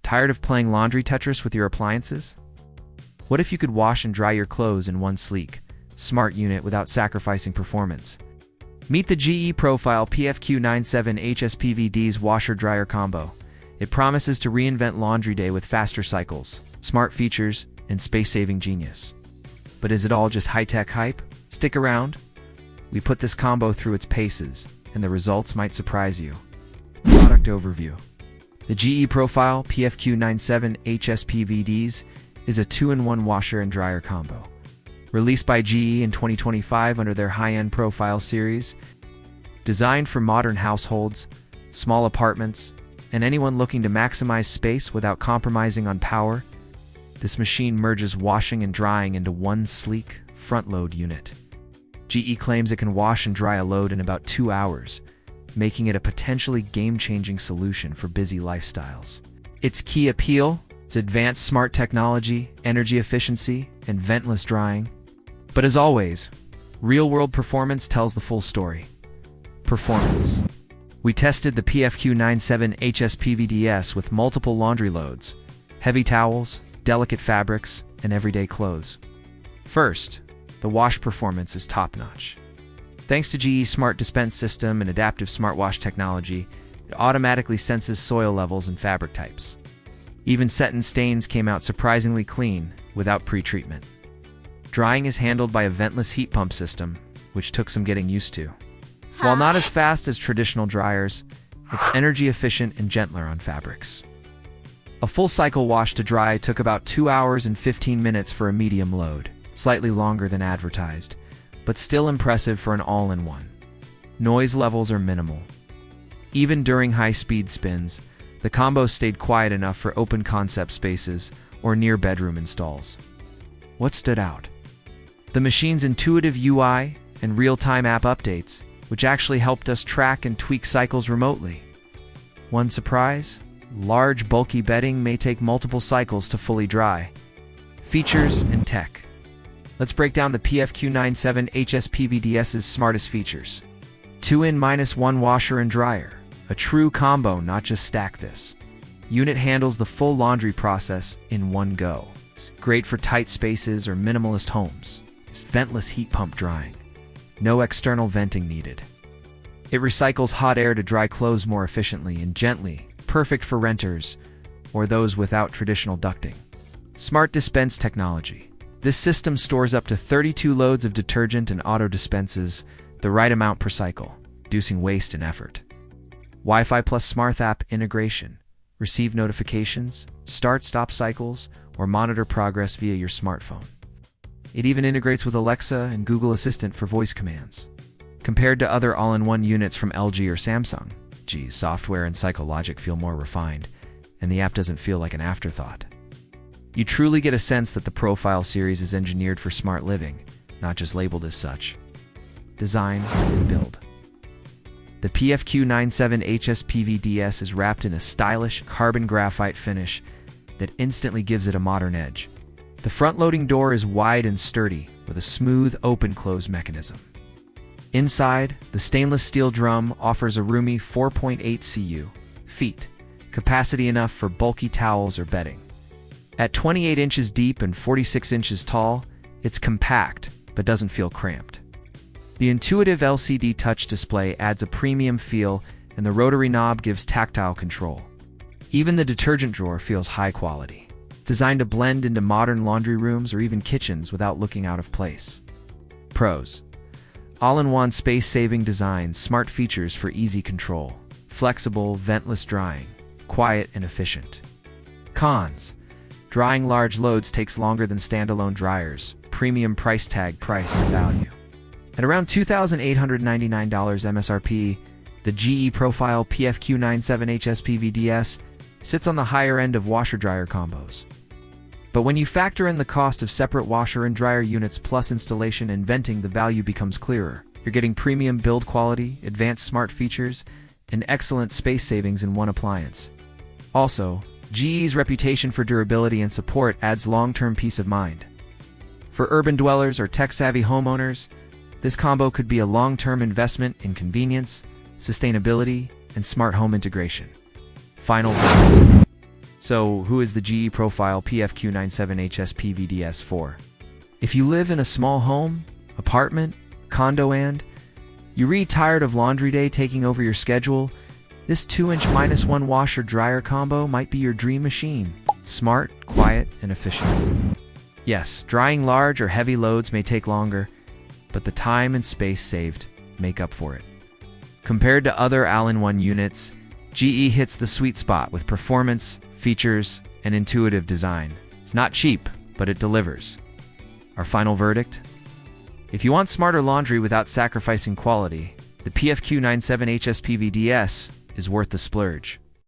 Tired of playing laundry Tetris with your appliances? What if you could wash and dry your clothes in one sleek, smart unit without sacrificing performance? Meet the GE Profile PFQ97HSPVDS washer-dryer combo. It promises to reinvent laundry day with faster cycles, smart features, and space-saving genius. But is it all just high-tech hype? Stick around. We put this combo through its paces, and the results might surprise you. Product overview. The GE Profile PFQ97HSPVDS is a 2-in-1 washer and dryer combo. Released by GE in 2025 under their high-end Profile series, designed for modern households, small apartments, and anyone looking to maximize space without compromising on power, this machine merges washing and drying into one sleek, front-load unit. GE claims it can wash and dry a load in about 2 hours, making it a potentially game-changing solution for busy lifestyles. Its key appeal is advanced smart technology, energy efficiency, and ventless drying. But as always, real-world performance tells the full story. Performance. We tested the PFQ97HSPVDS with multiple laundry loads, heavy towels, delicate fabrics, and everyday clothes. First, the wash performance is top-notch. Thanks to GE's SmartDispense system and adaptive smartwash technology, it automatically senses soil levels and fabric types. Even set-in stains came out surprisingly clean, without pre-treatment. Drying is handled by a ventless heat pump system, which took some getting used to. While not as fast as traditional dryers, it's energy efficient and gentler on fabrics. A full cycle wash to dry took about 2 hours and 15 minutes for a medium load, slightly longer than advertised, but still impressive for an all-in-one. Noise levels are minimal. Even during high-speed spins, the combo stayed quiet enough for open concept spaces or near bedroom installs. What stood out? The machine's intuitive UI and real-time app updates, which actually helped us track and tweak cycles remotely. One surprise? Large, bulky bedding may take multiple cycles to fully dry. Features and tech. Let's break down the PFQ97HSPVDS's smartest features. 2-in-1 washer and dryer. A true combo, not just stack this. Unit handles the full laundry process in one go. It's great for tight spaces or minimalist homes. It's ventless heat pump drying. No external venting needed. It recycles hot air to dry clothes more efficiently and gently, perfect for renters or those without traditional ducting. SmartDispense technology. This system stores up to 32 loads of detergent and auto-dispenses the right amount per cycle, reducing waste and effort. Wi-Fi plus Smart App integration. Receive notifications, start-stop cycles, or monitor progress via your smartphone. It even integrates with Alexa and Google Assistant for voice commands. Compared to other all-in-one units from LG or Samsung, GE's software and cycle logic feel more refined, and the app doesn't feel like an afterthought. You truly get a sense that the Profile series is engineered for smart living, not just labeled as such. Design and build. The PFQ97HSPVDS is wrapped in a stylish carbon graphite finish that instantly gives it a modern edge. The front-loading door is wide and sturdy, with a smooth open-close mechanism. Inside, the stainless steel drum offers a roomy 4.8 feet, capacity enough for bulky towels or bedding. At 28 inches deep and 46 inches tall, it's compact, but doesn't feel cramped. The intuitive LCD touch display adds a premium feel, and the rotary knob gives tactile control. Even the detergent drawer feels high quality. It's designed to blend into modern laundry rooms or even kitchens without looking out of place. Pros. All-in-one space-saving design, smart features for easy control, flexible, ventless drying, quiet and efficient. Cons. Drying large loads takes longer than standalone dryers, premium price tag, price and value. At around $2,899 MSRP, the GE Profile PFQ97HSPVDS sits on the higher end of washer-dryer combos. But when you factor in the cost of separate washer and dryer units plus installation and venting, the value becomes clearer. You're getting premium build quality, advanced smart features, and excellent space savings in one appliance. Also, GE's reputation for durability and support adds long-term peace of mind. For urban dwellers or tech-savvy homeowners, this combo could be a long-term investment in convenience, sustainability, and smart home integration. Final verdict. So, who is the GE Profile PFQ97HSPVDS for? If you live in a small home, apartment, condo, and you're tired of laundry day taking over your schedule, this 2-inch -1 washer-dryer combo might be your dream machine. It's smart, quiet, and efficient. Yes, drying large or heavy loads may take longer, but the time and space saved make up for it. Compared to other all-in-one units, GE hits the sweet spot with performance, features, and intuitive design. It's not cheap, but it delivers. Our final verdict? If you want smarter laundry without sacrificing quality, the PFQ97HSPVDS is worth the splurge.